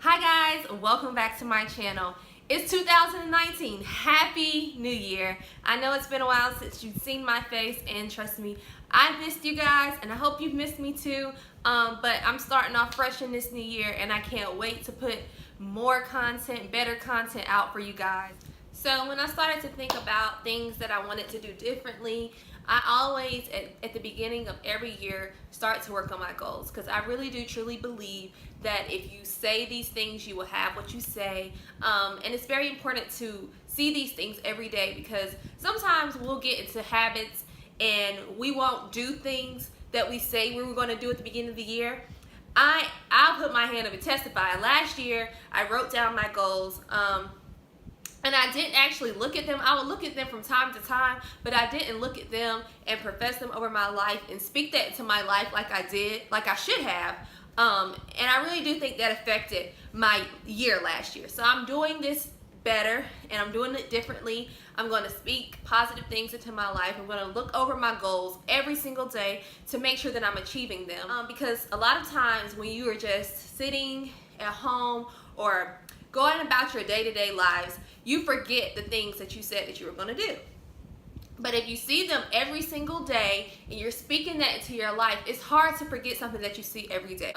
Hi guys, welcome back to my channel. It's 2019. Happy New Year. I know it's been a while since you've seen my face, and trust me, I've missed you guys and I hope you've missed me too. But I'm starting off fresh in this new year and I can't wait to put more content, better content out for you guys. So when I started to think about things that I wanted to do differently, I always, at the beginning of every year, start to work on my goals, because I really do truly believe that if you say these things, you will have what you say. And it's very important to see these things every day, because sometimes we'll get into habits and we won't do things that we say we were going to do at the beginning of the year. I'll put my hand up and testify. Last year, I wrote down my goals. And I didn't actually look at them. I would look at them from time to time, but I didn't look at them and profess them over my life and speak that into my life like I did, like I should have. And I really do think that affected my year last year. So I'm doing this better and I'm doing it differently. I'm going to speak positive things into my life. I'm going to look over my goals every single day to make sure that I'm achieving them. Because a lot of times when you are just sitting at home or going about your day-to-day lives, you forget the things that you said that you were going to do. But if you see them every single day and you're speaking that into your life, it's hard to forget something that you see every day.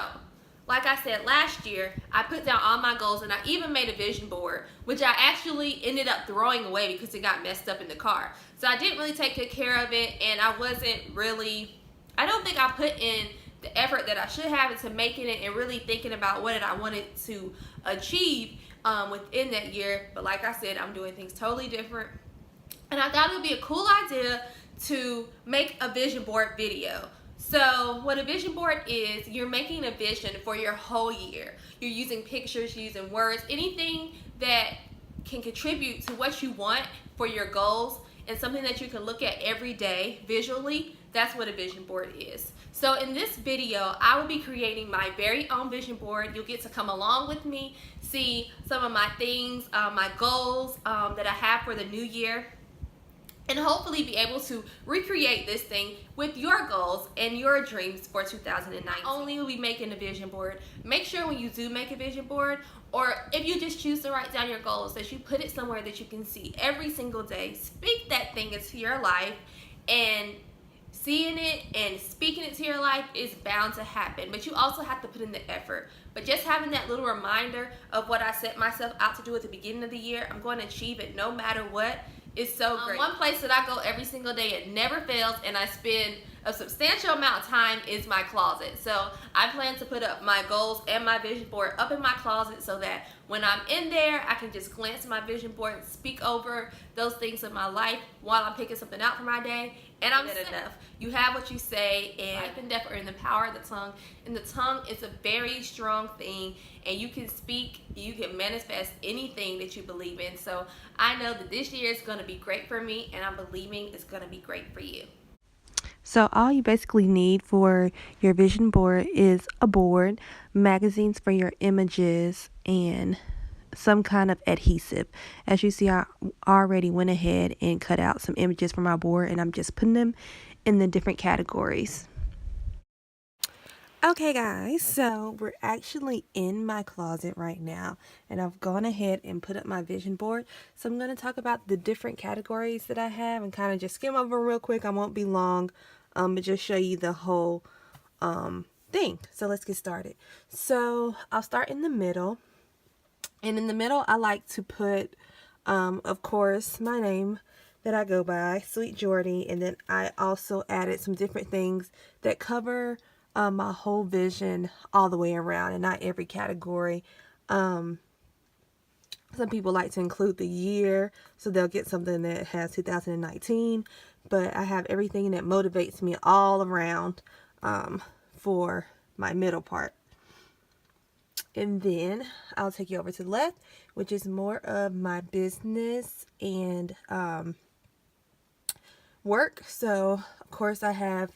Like I said, last year, I put down all my goals and I even made a vision board, which I actually ended up throwing away because it got messed up in the car. So I didn't really take good care of it, and I don't think I put in the effort that I should have into making it and really thinking about what I wanted to achieve within that year. But like I said, I'm doing things totally different, and I thought it would be a cool idea to make a vision board video. So what a vision board is, you're making a vision for your whole year. You're using pictures, using words, anything that can contribute to what you want for your goals, and something that you can look at every day visually. That's what a vision board is. So in this video, I will be creating my very own vision board. You'll get to come along with me, see some of my things, my goals that I have for the new year, and hopefully be able to recreate this thing with your goals and your dreams for 2019. Not only will we be making a vision board, make sure when you do make a vision board, or if you just choose to write down your goals, that you put it somewhere that you can see every single day. Speak that thing into your life, and seeing it and speaking it to your life is bound to happen, but you also have to put in the effort. But just having that little reminder of what I set myself out to do at the beginning of the year, I'm going to achieve it no matter what, is so great. One place that I go every single day, it never fails, and I spend a substantial amount of time, is my closet. So I plan to put up my goals and my vision board up in my closet, so that when I'm in there, I can just glance at my vision board and speak over those things in my life while I'm picking something out for my day. And I'm good enough. You have what you say, and life and death are in the power of the tongue. And the tongue is a very strong thing, and you can speak, you can manifest anything that you believe in. So I know that this year is going to be great for me, and I'm believing it's going to be great for you. So all you basically need for your vision board is a board, magazines for your images, and some kind of adhesive. As you see, I already went ahead and cut out some images for my board, and I'm just putting them in the different categories. Okay guys, so we're actually in my closet right now, and I've gone ahead and put up my vision board. So I'm going to talk about the different categories that I have and kind of just skim over real quick. I won't be long, but just show you the whole thing. So let's get started. So I'll start in the middle, and in the middle I like to put of course my name that I go by, Sweet Jordy, and then I also added some different things that cover my whole vision all the way around, and not every category. Some people like to include the year, so they'll get something that has 2019, but I have everything that motivates me all around for my middle part. And then I'll take you over to the left, which is more of my business and work. So of course I have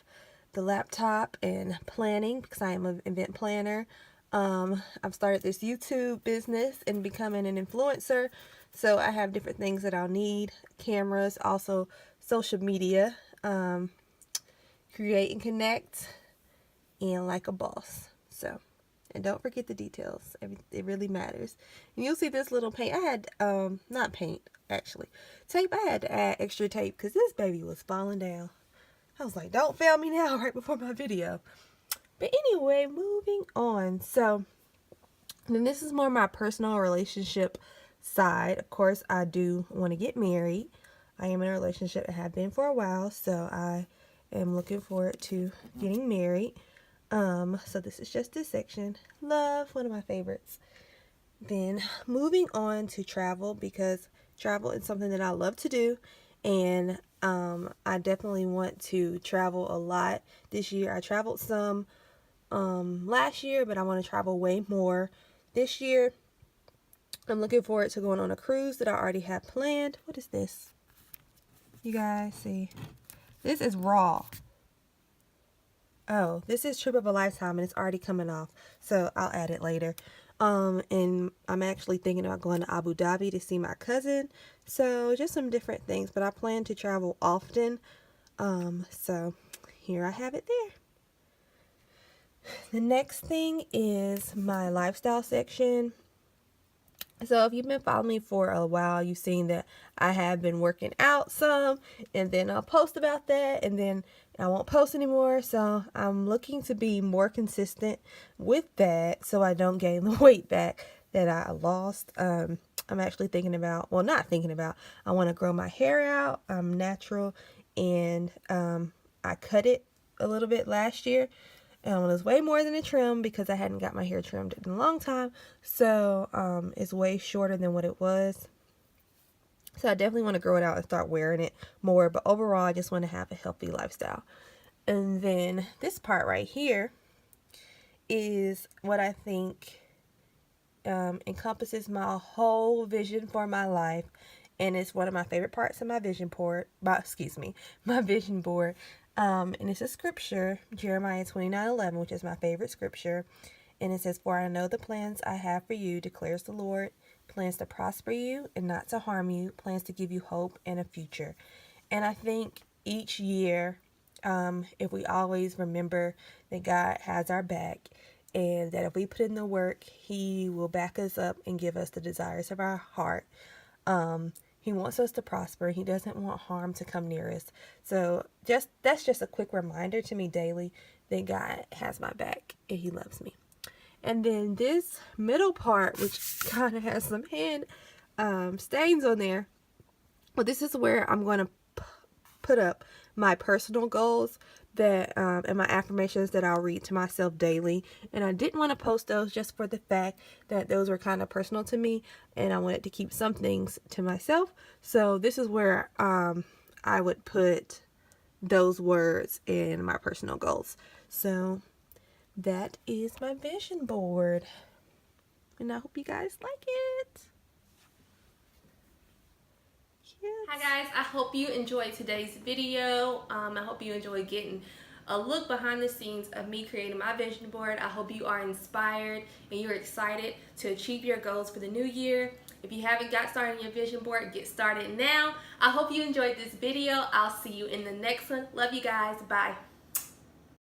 the laptop and planning, because I am an event planner. I've started this YouTube business and becoming an influencer, so I have different things that I'll need: cameras, also social media, create and connect, and like a boss. So And don't forget the details. It really matters. And you'll see this little paint. I had, not paint, actually. Tape. I had to add extra tape because this baby was falling down. I was like, don't fail me now right before my video. But anyway, moving on. So, then this is more my personal relationship side. Of course, I do want to get married. I am in a relationship and have been for a while. So, I am looking forward to getting married. So this is just this section. Love, one of my favorites. Then moving on to travel, because travel is something that I love to do, and I definitely want to travel a lot this year. I traveled some last year, but I want to travel way more this year. I'm looking forward to going on a cruise that I already have planned. What is this? You guys see? This is raw. Oh, this is Trip of a Lifetime, and it's already coming off, so I'll add it later. And I'm actually thinking about going to Abu Dhabi to see my cousin, so just some different things, but I plan to travel often, so here I have it there. The next thing is my lifestyle section. So if you've been following me for a while, you've seen that I have been working out some, and then I'll post about that, and then I won't post anymore. So I'm looking to be more consistent with that so I don't gain the weight back that I lost. I'm actually thinking about, well, not thinking about, I want to grow my hair out. I'm natural, and I cut it a little bit last year. It was way more than a trim because I hadn't got my hair trimmed in a long time. So it's way shorter than what it was. So I definitely want to grow it out and start wearing it more. But overall, I just want to have a healthy lifestyle. And then this part right here is what I think encompasses my whole vision for my life. And it's one of my favorite parts of my vision board. My vision board. And it's a scripture, Jeremiah 29:11, which is my favorite scripture. And it says, "For I know the plans I have for you, declares the Lord, plans to prosper you and not to harm you, plans to give you hope and a future." And I think each year, if we always remember that God has our back, and that if we put in the work, He will back us up and give us the desires of our heart. He wants us to prosper. He doesn't want harm to come near us. So that's just a quick reminder to me daily that God has my back and He loves me. And then this middle part, which kind of has some hand stains on there. Well, this is where I'm going to put up my personal goals that and my affirmations that I'll read to myself daily. And I didn't want to post those just for the fact that those were kind of personal to me, and I wanted to keep some things to myself. So this is where I would put those words in my personal goals. So that is my vision board, and I hope you guys like it. Hi guys, I hope you enjoyed today's video. I hope you enjoyed getting a look behind the scenes of me creating my vision board. I hope you are inspired and you're excited to achieve your goals for the new year. If you haven't got started on your vision board, get started now. I hope you enjoyed this video. I'll see you in the next one. Love you guys. Bye.